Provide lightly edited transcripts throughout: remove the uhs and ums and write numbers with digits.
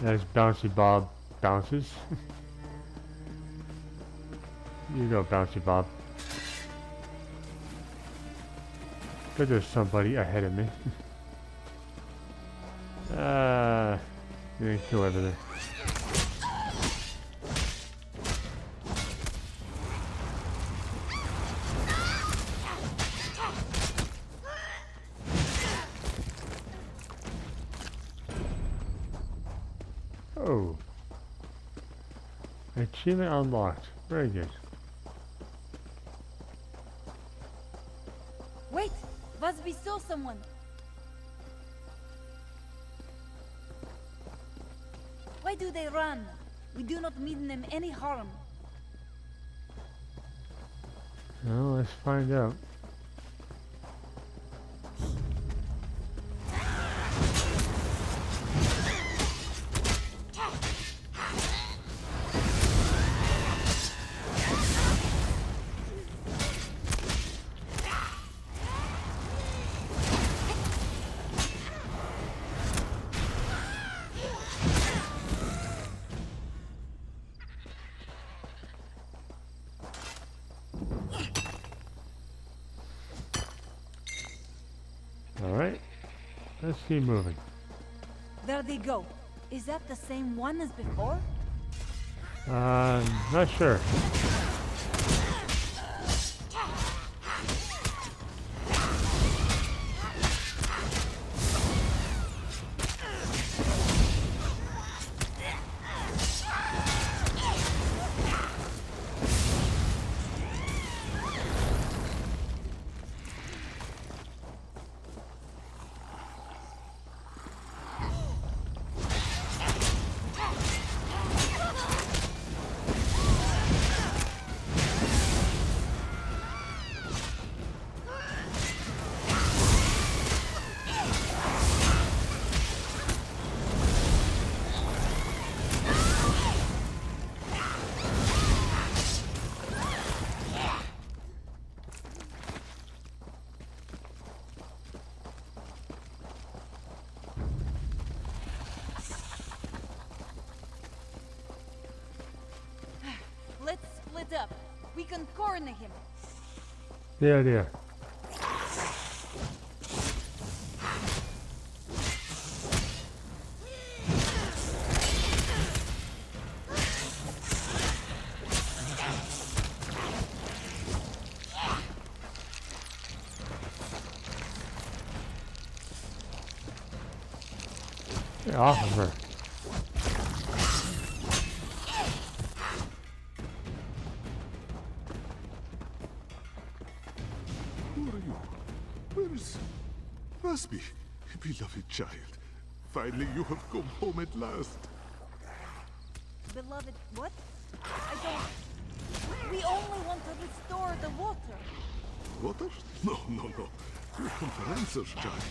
As Bouncy Bob bounces. You go, Bouncy Bob. But there's somebody ahead of me. You kill everything. Oh. Achievement unlocked. Very good. Wait! Busby saw someone! Why do they run? We do not mean them any harm. Well, let's find out. Alright, let's keep moving. There they go. Is that the same one as before? Not sure. Let's split up. We can corner him. There. Get off of her. Busby, beloved child. Finally you have come home at last. Beloved, what? I don't... We only want to restore the water. Water? No. You come for answers, child.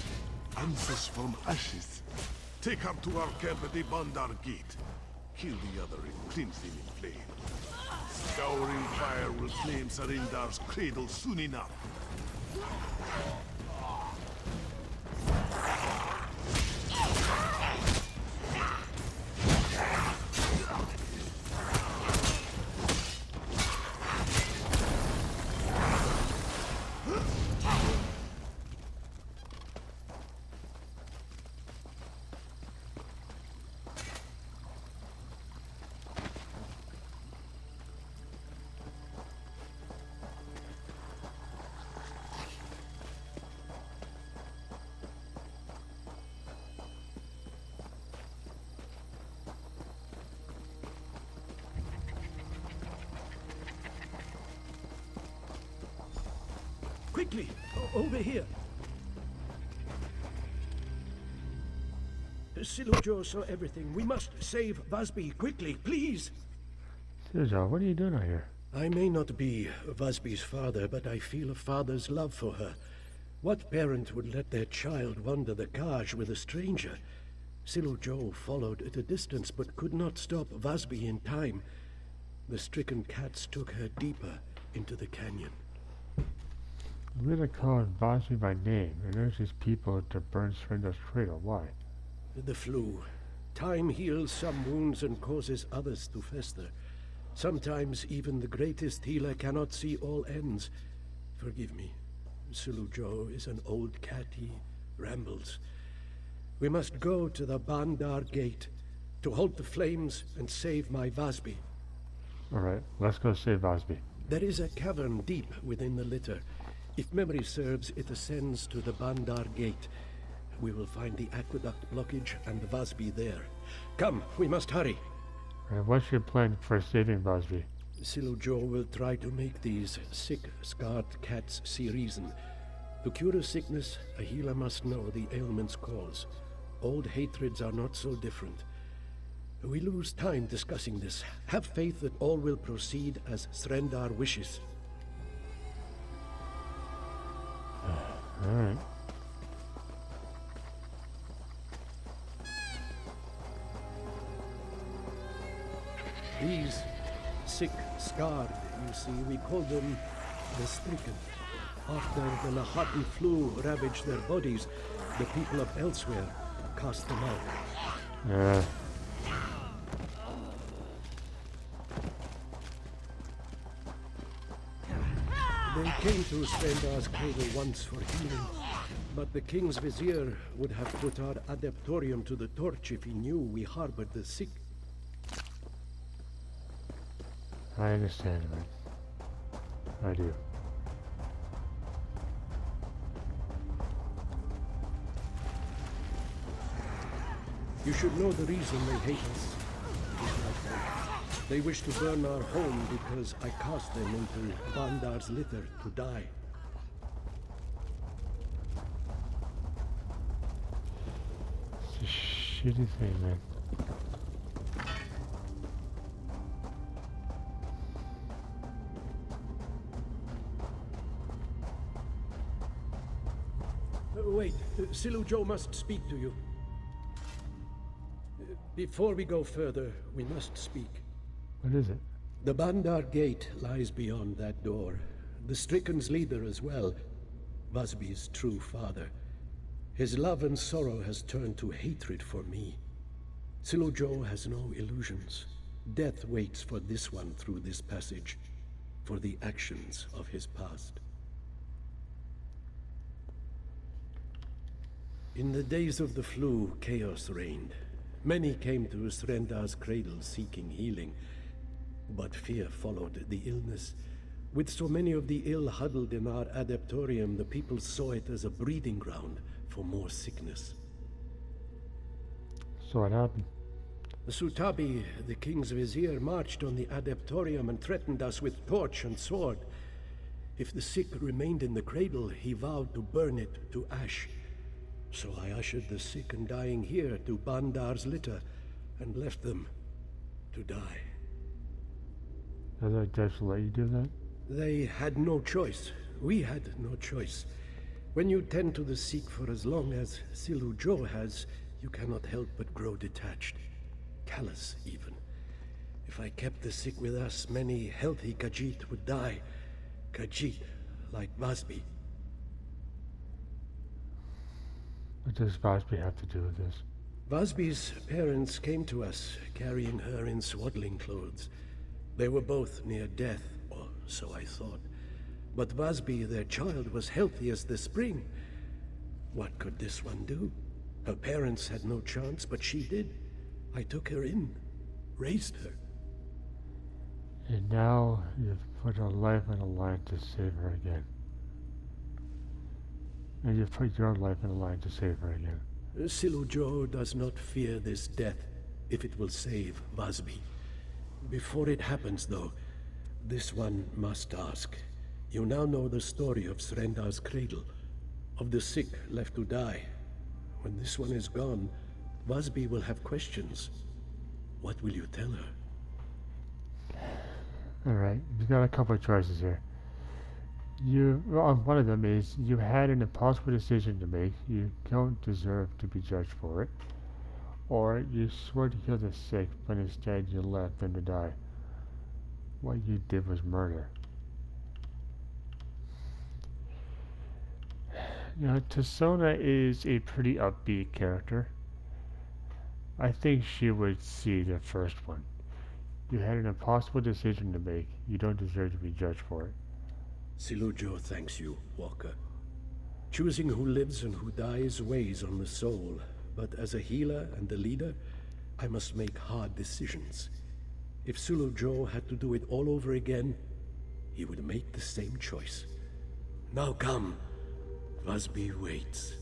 Answers from ashes. Take her to our camp at the Bandar Gate. Kill the other in crimson in flame. Scouring fire will claim Sarindar's cradle soon enough. Quickly! Over here! Silujo saw everything. We must save Vasby. Quickly, please! Silujo, what are you doing out here? I may not be Vasby's father, but I feel a father's love for her. What parent would let their child wander the Kaj with a stranger? Silujo followed at a distance, but could not stop Vasby in time. The stricken cats took her deeper into the canyon. Really called Bossy by name and urges people to burn Surrender's cradle. Why? The flu. Time heals some wounds and causes others to fester. Sometimes even the greatest healer cannot see all ends. Forgive me. Silujo is an old cat. He rambles. We must go to the Bandar Gate to halt the flames and save my Vasby. Alright, let's go save Vasby. There is a cavern deep within the litter. If memory serves, it ascends to the Bandar Gate. We will find the aqueduct blockage and the Vasby there. Come, we must hurry. Alright, what's your plan for saving Vasby? Silujo will try to make these sick, scarred cats see reason. To cure a sickness, a healer must know the ailment's cause. Old hatreds are not so different. We lose time discussing this. Have faith that all will proceed as Srendar wishes. Alright. These sick, scarred, you see, we call them the stricken. After the Lahatan flu ravaged their bodies, the people of Elsweyr cast them out. Yeah. They came to Srendar's Cradle once for healing, but the king's vizier would have put our Adeptorium to the torch if he knew we harbored the sick. I understand, man. I do. You should know the reason they hate us. They wish to burn our home because I cast them into Bandar's litter to die. It's a shitty thing, man. Wait, Silujo must speak to you. Before we go further, we must speak. What is it? The Bandar Gate lies beyond that door. The Stricken's leader as well, Vasby's true father. His love and sorrow has turned to hatred for me. Silujo has no illusions. Death waits for this one through this passage, for the actions of his past. In the days of the flu, chaos reigned. Many came to Srendar's Cradle seeking healing, but fear followed the illness. With so many of the ill huddled in our Adeptorium, the people saw it as a breeding ground for more sickness. So what happened? Sutabi, the king's vizier, marched on the Adeptorium and threatened us with torch and sword. If the sick remained in the cradle, he vowed to burn it to ash. So I ushered the sick and dying here to Bandar's litter and left them to die. Does I just let you do that? They had no choice. We had no choice. When you tend to the sick for as long as Silujo has, you cannot help but grow detached. Callous, even. If I kept the sick with us, many healthy Khajiit would die. Khajiit, like Vasby. What does Vasby have to do with this? Vasby's parents came to us, carrying her in swaddling clothes. They were both near death, or so I thought. But Vasby, their child, was healthy as the spring. What could this one do? Her parents had no chance, but she did. I took her in, raised her. And now you've put her life on the line to save her again. And you've put your life on the line to save her again. Silujo does not fear this death, if it will save Vasby. Before it happens, though, this one must ask. You now know the story of Srendar's Cradle, of the sick left to die. When this one is gone, Vasby will have questions. What will you tell her? Alright, you've got a couple of choices here. One of them is you had an impossible decision to make. You don't deserve to be judged for it. Or you swore to kill the sick, but instead you left them to die. What you did was murder. You know, Tsona is a pretty upbeat character. I think she would see the first one. You had an impossible decision to make. You don't deserve to be judged for it. Silujo thanks you, Walker. Choosing who lives and who dies weighs on the soul, but as a healer and a leader, I must make hard decisions. If Silujo had to do it all over again, he would make the same choice. Now come, Busby waits.